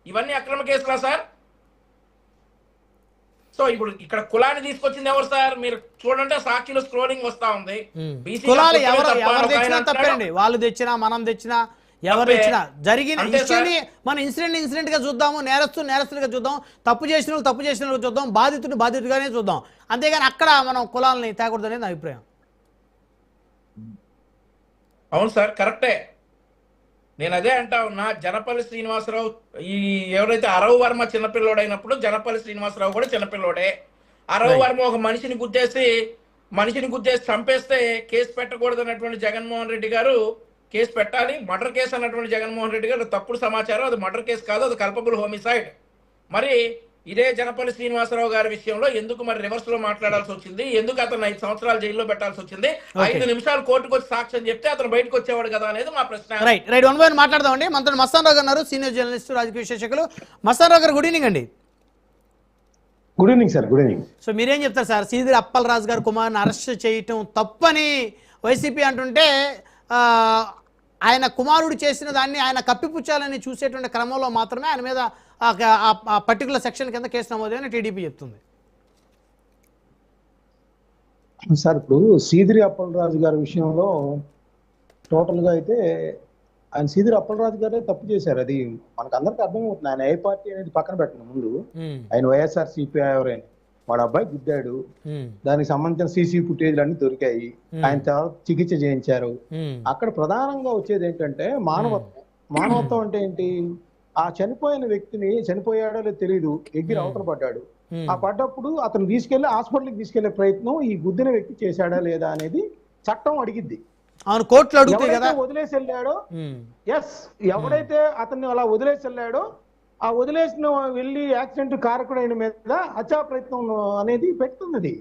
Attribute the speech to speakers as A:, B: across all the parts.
A: ఇవన్నీ అక్రమ కేసులా sir? So ఇప్పుడు ఇక్కడ కులాన్ని తీసుకొచ్చింది ఎవరు సార్? మీరు చూడండి, సాక్షిలో స్క్రోలింగ్ వస్తా ఉంది.
B: కులాలు ఎవరు తెచ్చినా తప్పేనండి. వాళ్ళు తెచ్చినా మనం తెచ్చినా ఎవరు తెచ్చినా జరిగిన ఇష్యూని మనం ఇన్సిడెంట్ గా చూద్దాము, నేరస్తులుగా చూద్దాం, తప్పు చేసిన వాళ్ళు చూద్దాం, బాధితుడిగానే చూద్దాం. అంతేగాని అక్కడ మనం కులాలని తేకూడదు అనేది నా అభిప్రాయం.
A: అవును సార్, కరెక్టే. నేను అదే అంటా ఉన్నా. జనపల్లి శ్రీనివాసరావు ఈ ఎవరైతే అరవ్ వర్మ చిన్నపిల్లోడైనప్పుడు జనపల్లి శ్రీనివాసరావు కూడా చిన్నపిల్లోడే. అరవ్ వర్మ ఒక మనిషిని గుద్దేసి చంపేస్తే కేసు పెట్టకూడదు అన్నటువంటి జగన్మోహన్ రెడ్డి గారు కేసు పెట్టాలి. మర్డర్ కేసు అన్నటువంటి జగన్మోహన్ రెడ్డి గారు తప్పుడు సమాచారం, అది మర్డర్ కేసు కాదు, అది కల్పబుల్ హోమిసైడ్. మరి ఇదే జనపల్లి శ్రీనివాసరావు గారి విషయంలో ఎందుకు మరి రివర్స్ లో మాట్లాడాల్సి వచ్చింది? ఎందుకు అతను 5 సంవత్సరాలు జైల్లో పెట్టాల్సి వచ్చింది? 5 నిమిషాలు కోర్టుకు వచ్చి సాక్ష్యం చెప్తే అతను బయటకు వచ్చేవాడు కదా అనేది మా ప్రశ్న.
B: రైట్ వన్ బై మాట్లాడదామండి. మంత్రి మస్తాన్ రావు గారు, సీనియర్ జర్నలిస్ట్, రాజకీయ విశ్లేషకులు. మస్తాన్ రావు గారు, గుడ్ ఈవినింగ్ అండి.
C: Good evening sir. Good evening.
B: So మీరేం చెప్తారు సార్? సీదిరి అప్పలరాజు గారు కుమార్ని అరెస్ట్ చేయటం తప్పని వైసీపీ అంటుంటే ఆయన కుమారుడు చేసిన దాన్ని ఆయన కప్పిపుచ్చాలని చూసేటువంటి క్రమంలో మాత్రమే ఆయన మీద పర్టికులర్ సెక్షన్ కింద కేసు నమోదని టీడీపీ చెప్తుంది.
C: సార్ ఇప్పుడు సీదిరి అప్పలరాజు గారి విషయంలో టోటల్గా అయితే ఆయన సీదిరి అప్పలరాజు గారే తప్పు చేశారు. అది మనకు అందరికీ అర్థమవుతుంది. ఆయన ఏ పార్టీ అనేది పక్కన పెట్టిన ముందు ఆయన వైఎస్ఆర్ సిపిఐ ఎవరైనా వాడు అబ్బాయి గుద్దాడు, దానికి సంబంధించిన సీసీ ఫుటేజ్లు అన్ని దొరికాయి, ఆయన చికిత్స చేయించారు. అక్కడ ప్రధానంగా వచ్చేది ఏంటంటే మానవత్వం అంటే ఏంటి? ఆ చనిపోయిన వ్యక్తిని, చనిపోయాడో లేదో తెలియదు, ఎగిరి అవతల పడ్డాడు. ఆ పడ్డప్పుడు అతను తీసుకెళ్లి హాస్పిటల్కి తీసుకెళ్లే ప్రయత్నం ఈ గుద్దిన వ్యక్తి చేశాడా లేదా అనేది చట్టం అడిగిద్ది. వదిలేసి వెళ్ళాడో, ఎవడైతే అతన్ని అలా వదిలేసి వెళ్ళాడో ఆ వదిలేసిన వెళ్ళి యాక్సిడెంట్ కారకుడైన మీద హత్యా ప్రయత్నం అనేది పెడుతున్నది.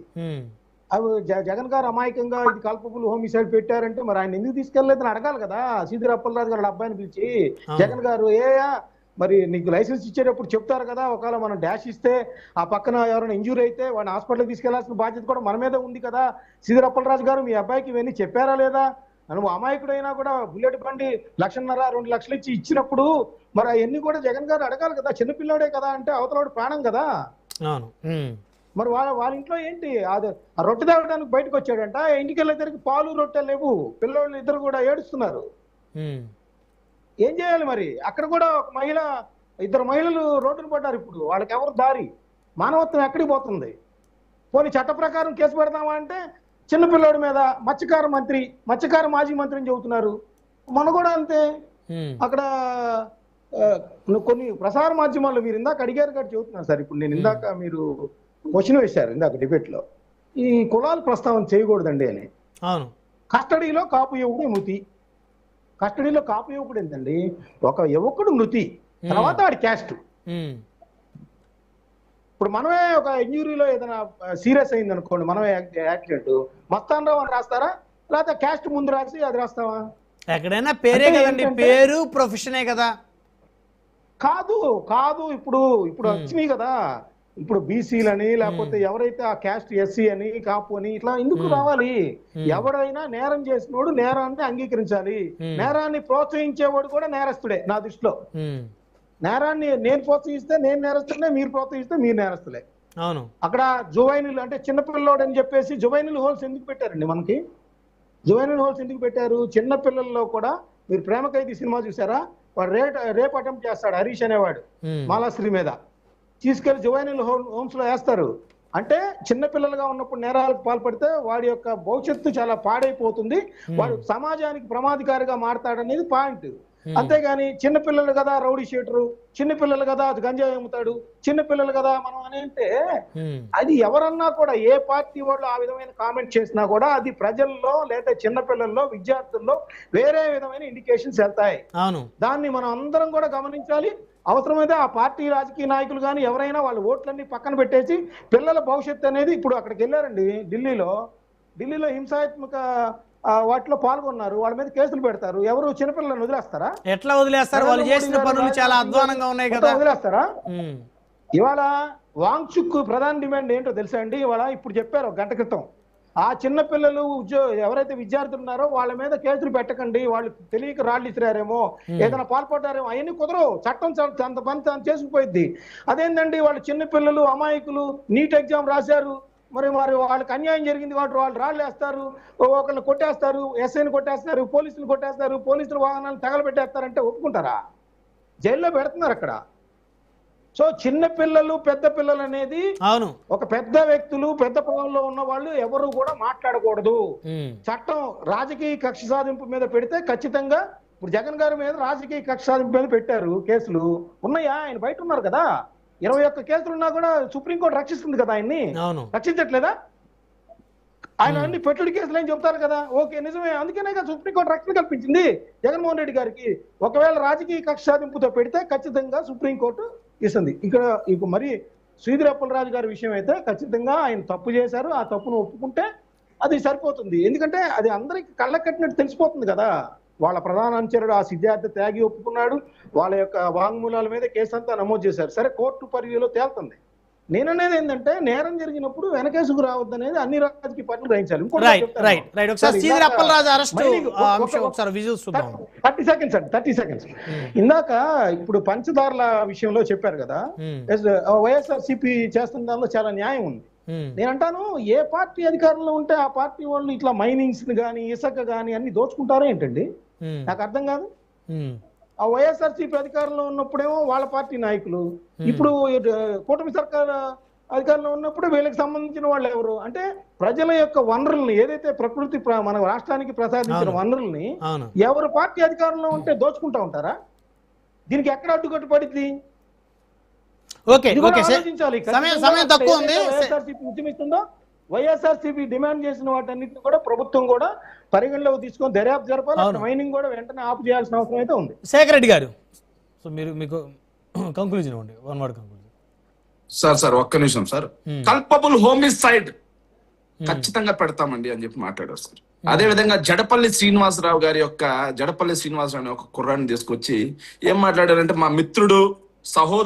C: అవి జగన్ గారు అమాయకంగా ఇది కల్పబుల్ హోమిసైడ్ పెట్టారంటే మరి ఆయన ఎందుకు తీసుకెళ్లేదని అడగాలి కదా. సీదిరి అప్పలరాజు గారు అబ్బాయిని పిలిచి జగన్ గారు మరి నీకు లైసెన్స్ ఇచ్చేటప్పుడు చెప్తారు కదా, ఒకవేళ మనం డాష్ ఇస్తే ఆ పక్కన ఎవరైనా ఇంజూరీ అయితే వాడిని హాస్పిటల్కి తీసుకెళ్లాల్సిన బాధ్యత కూడా మన మీద ఉంది కదా. సీదిరి అప్పలరాజు గారు మీ అబ్బాయికి ఇవన్నీ చెప్పారా లేదా? నువ్వు అమాయకుడైనా కూడా బుల్లెట్ బండి 1,50,000 2 లక్షలు ఇచ్చినప్పుడు మరి అవన్నీ కూడా జగన్ గారు అడగాలి కదా. చిన్నపిల్లాడే కదా అంటే అవతలవాడు ప్రాణం కదా. మరి వాళ్ళ ఇంట్లో ఏంటి అది రొట్టె తేవడానికి బయటకు వచ్చాడంట. ఇంటికి వెళ్ళేసరికి పాలు రొట్టెలు లేవు, పిల్లోళ్ళు ఇద్దరు కూడా ఏడుస్తున్నారు. ఏం చేయాలి మరి? అక్కడ కూడా ఒక ఇద్దరు మహిళలు రోడ్డును పడ్డారు. ఇప్పుడు వాళ్ళకి ఎవరు దారి? మానవత్వం ఎక్కడికి పోతుంది? పోనీ చట్ట ప్రకారం కేసు పెడతామా అంటే చిన్నపిల్లోడి మీద మత్స్యకార మాజీ మంత్రి అని చెబుతున్నారు. మన కూడా అంతే. అక్కడ కొన్ని ప్రసార మాధ్యమాల్లో మీరు ఇందాక అడిగారు కాబట్టి చెబుతున్నారు సార్. ఇప్పుడు నేను ఇందాక మీరు క్వశ్చన్ వేశారు ఇందాక డిబేట్ లో, ఈ కులాలు ప్రస్తావన చేయకూడదండి అని. కస్టడీలో కాపు యువకుడు మృతి. కస్టడీలో కాపు యువకుడు ఏంటండి? ఒక యువకుడు మృతి, తర్వాత ఆడి క్యాస్ట్. ఇప్పుడు మనమే ఒక ఇంజురీలో ఏదైనా సీరియస్ అయింది అనుకోండి, మనమే యాక్సిడెంట్, మస్తాన్ రావు అని రాస్తారా, లేకపోతే క్యాస్ట్ ముందు రాసి అది రాస్తావా?
B: ఎక్కడైనా పేరే కదండి, పేరు ప్రొఫెషనే కదా.
C: కాదు ఇప్పుడు వచ్చినాయి కదా. ఇప్పుడు బీసీలని లేకపోతే ఎవరైతే ఆ క్యాస్ట్ ఎస్సీ అని కాపు అని ఇట్లా ఎందుకు రావాలి? ఎవరైనా నేరం చేసినోడు నేరాన్ని అంగీకరించాలి. నేరాన్ని ప్రోత్సహించేవాడు కూడా నేరస్తుడే నా దృష్టిలో. నేరాన్ని నేను ప్రోత్సహిస్తే నేను నేరస్తులే, మీరు ప్రోత్సహిస్తే మీరు నేరస్తులే. అక్కడ జువైనిల్ అంటే చిన్నపిల్లోడు అని చెప్పేసి జువైనిల్ హోల్స్ ఎందుకు పెట్టారండి? మనకి జువైనిల్ హోల్స్ ఎందుకు పెట్టారు? చిన్న పిల్లల్లో కూడా మీరు ప్రేమ ఖైదీ సినిమా చూసారా? వాడు రేప్ అటెంప్ట్ చేస్తాడు హరీష్ అనేవాడు మాలాశ్రీ మీద, తీసుకెళ్లి జువైనిల్ హోమ్స్ లో వేస్తారు. అంటే చిన్నపిల్లలుగా ఉన్నప్పుడు నేరాలకు పాల్పడితే వాడి యొక్క భవిష్యత్తు చాలా పాడైపోతుంది, వాడు సమాజానికి ప్రమాదకారిగా మారతాడనేది పాయింట్. అంతేగాని చిన్నపిల్లలు కదా రౌడీ షీటరు, చిన్నపిల్లలు కదా అది గంజాయి అమ్ముతాడు, చిన్నపిల్లలు కదా మనం అని అంటే అది ఎవరన్నా కూడా ఏ పార్టీ వాళ్ళు ఆ విధమైన కామెంట్ చేసినా కూడా అది ప్రజల్లో లేదా చిన్నపిల్లల్లో విద్యార్థుల్లో వేరే విధమైన ఇండికేషన్స్ వెళ్తాయి. దాన్ని మనం అందరం కూడా గమనించాలి. అవసరమైతే ఆ పార్టీ రాజకీయ నాయకులు కానీ ఎవరైనా వాళ్ళ ఓట్లన్నీ పక్కన పెట్టేసి పిల్లల భవిష్యత్తు అనేది, ఇప్పుడు అక్కడికి వెళ్ళారండి ఢిల్లీలో హింసాత్మక వాటిలో పాల్గొన్నారు, వాళ్ళ మీద కేసులు పెడతారు. ఎవరు చిన్నపిల్లలను వదిలేస్తారా?
B: ఎట్లా వదిలేస్తారు? వాళ్ళు చేసిన పనులు చాలా అధ్వానంగా ఉన్నాయి కదా,
C: వదిలేస్తారా? ఇవాళ వాంగ్చుక్ ప్రధాన డిమాండ్ ఏంటో తెలుసా అండి? ఇవాళ ఇప్పుడు చెప్పారు 1 గంట క్రితం, ఆ చిన్న పిల్లలు ఎవరైతే విద్యార్థులు ఉన్నారో వాళ్ళ మీద కేసులు పెట్టకండి, వాళ్ళు తెలియక రాళ్ళు ఇసిరారేమో, ఏదైనా పాల్పడ్డారేమో, అవన్నీ కుదరవు. చట్టం అంత పని తాను చేసుకుపోయిద్ది. అదేంటండి, వాళ్ళు చిన్న పిల్లలు అమాయకులు, నీట్ ఎగ్జామ్ రాశారు, మరి వాళ్ళకి అన్యాయం జరిగింది కాబట్టి వాళ్ళు రాళ్ళు వేస్తారు, ఒకళ్ళు కొట్టేస్తారు, ఎస్ఐని కొట్టేస్తారు, పోలీసులు కొట్టేస్తారు, పోలీసుల వాహనాలు తగలబెట్టేస్తారంటే ఒప్పుకుంటారా? జైల్లో పెడుతున్నారు అక్కడ. సో చిన్న పిల్లలు పెద్ద పిల్లలు అనేది
B: అవును,
C: ఒక పెద్ద వ్యక్తులు పెద్ద పొలంలో ఉన్న వాళ్ళు ఎవరు కూడా మాట్లాడకూడదు. చట్టం రాజకీయ కక్ష సాధింపు మీద పెడితే ఖచ్చితంగా, ఇప్పుడు జగన్ గారి మీద రాజకీయ కక్ష సాధింపు మీద పెట్టారు కేసులు ఉన్నాయా? ఆయన బయట ఉన్నారు కదా, 21 కేసులు ఉన్నా కూడా సుప్రీంకోర్టు రక్షిస్తుంది కదా ఆయన్ని, రక్షించట్లేదా? ఆయన అన్ని పెట్టుడు కేసులు ఏం చెప్తారు కదా, ఓకే నిజమే, అందుకనే సుప్రీంకోర్టు రక్షణ కల్పించింది జగన్మోహన్ రెడ్డి గారికి. ఒకవేళ రాజకీయ కక్ష సాధింపుతో పెడితే ఖచ్చితంగా సుప్రీంకోర్టు ఇస్తుంది. ఇక మరి శ్రీధర్ అప్పలరాజు గారి విషయం అయితే ఖచ్చితంగా ఆయన తప్పు చేశారు, ఆ తప్పును ఒప్పుకుంటే అది సరిపోతుంది. ఎందుకంటే అది అందరికి కళ్ళకు కట్టినట్టు తెలిసిపోతుంది కదా. వాళ్ళ ప్రధాన అనుచరుడు ఆ సిద్ధార్థ త్యాగి ఒప్పుకున్నాడు, వాళ్ళ యొక్క వాంగ్మూలాల మీద కేసు అంతా నమోదు చేశారు. సరే, కోర్టు పరిధిలో తేలుతుంది. నేననేది ఏంటంటే, నేరం జరిగినప్పుడు వెనకేసుకు రావద్దు అనేది అన్ని రాజకీయ పార్టీలు గ్రహించాలి. 30 సెకండ్స్ ఇందాక ఇప్పుడు పంచదారుల విషయంలో చెప్పారు కదా, వైఎస్ఆర్సీపీ చేస్తున్న దానిలో చాలా న్యాయం ఉంది. నేనంటాను, ఏ పార్టీ అధికారంలో ఉంటే ఆ పార్టీ వాళ్ళు ఇట్లా మైనింగ్స్ గానీ ఇసుక గానీ అన్ని దోచుకుంటారో ఏంటండి, నాకు అర్థం కాదు. ఆ వైఎస్ఆర్సీపీ అధికారంలో ఉన్నప్పుడేమో వాళ్ళ పార్టీ నాయకులు, ఇప్పుడు కూటమి సర్కార్ అధికారంలో ఉన్నప్పుడు వీళ్ళకి సంబంధించిన వాళ్ళు ఎవరు అంటే, ప్రజల యొక్క వనరుల్ని, ఏదైతే ప్రకృతి మన రాష్ట్రానికి ప్రసాదించిన వనరుల్ని ఎవరు పార్టీ అధికారంలో ఉంటే దోచుకుంటా ఉంటారా? దీనికి ఎక్కడ అడ్డుకట్టు పడింది? ఉద్యమిస్తుందో, వైఎస్ఆర్సీపీ డిమాండ్ చేసిన వాటన్నిటిని కూడా ప్రభుత్వం కూడా పరిగణలోకి తీసుకొని దర్యాప్తు జరపాలి. మైనింగ్ కూడా వెంటనే ఆపు చేయాల్సిన అవసరం అయితే ఉంది.
B: శేఖర్ రెడ్డి గారు, సో మీకు కంక్లూజన్ ఇవ్వండి, వన్ వర్డ్ కంక్లూజన్.
D: సార్ ఒక్క నిమిషం సార్. కల్పబుల్ హోమిసైడ్ ఖచ్చితంగా పెడతామండి అని చెప్పి మాట్లాడారు సార్. అదే విధంగా జడపల్లి శ్రీనివాసరావు ఒక కుర్రాన్ని తీసుకొచ్చి ఏం మాట్లాడారంటే, మా మిత్రుడు సహోదరు